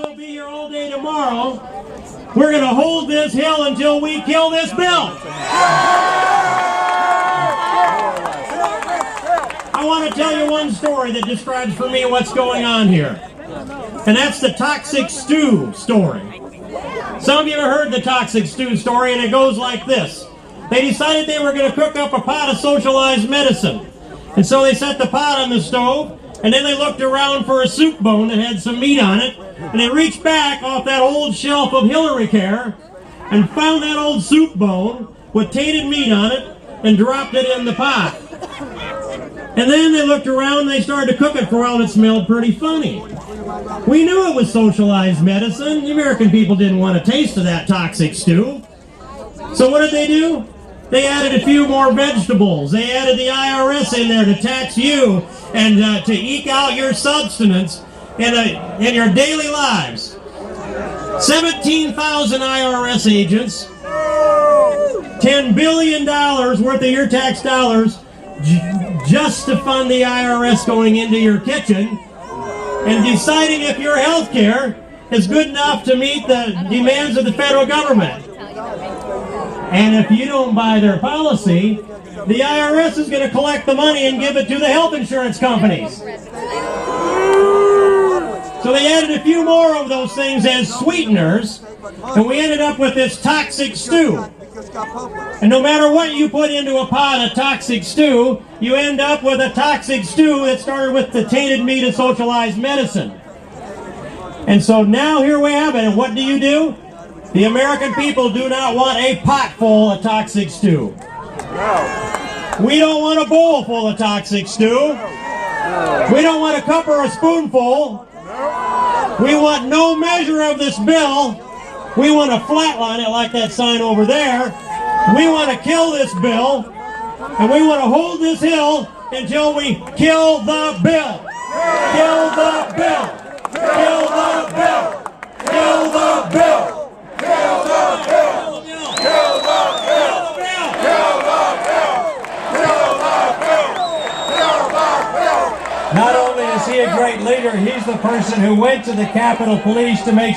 will be here all day tomorrow. We're going to hold this hill until we kill this bill. I want to tell you one story that describes for me what's going on here. And that's the toxic stew story. Some of you have heard the toxic stew story, and it goes like this. They decided they were going to cook up a pot of socialized medicine. And so they set the pot on the stove, and then they looked around for a soup bone that had some meat on it, and they reached back off that old shelf of Hillary Care and found that old soup bone with tainted meat on it and dropped it in the pot. And then they looked around and they started to cook it for a while, and it smelled pretty funny. We knew it was socialized medicine. The American people didn't want a taste of that toxic stew. So what did they do? They added a few more vegetables. They added the IRS in there to tax you and to eke out your subsistence in your daily lives. 17,000 IRS agents, $10 billion worth of your tax dollars just to fund the IRS going into your kitchen and deciding if your health care is good enough to meet the demands of the federal government. And if you don't buy their policy, the IRS is going to collect the money and give it to the health insurance companies. So they added a few more of those things as sweeteners, and we ended up with this toxic stew. And no matter what you put into a pot of toxic stew, you end up with a toxic stew that started with the tainted meat of socialized medicine. And so now here we have it, and what do? The American people do not want a pot full of toxic stew. We don't want a bowl full of toxic stew. We don't want a cup or a spoonful. We want no measure of this bill. We want to flatline it like that sign over there. We want to kill this bill, and we want to hold this hill until we kill the bill. Kill the bill. Kill the bill. Kill the bill. Kill the bill! Kill the bill! Kill the bill! Kill the bill! Kill the bill! Not only is he a great leader, he's the person who went to the Capitol Police to make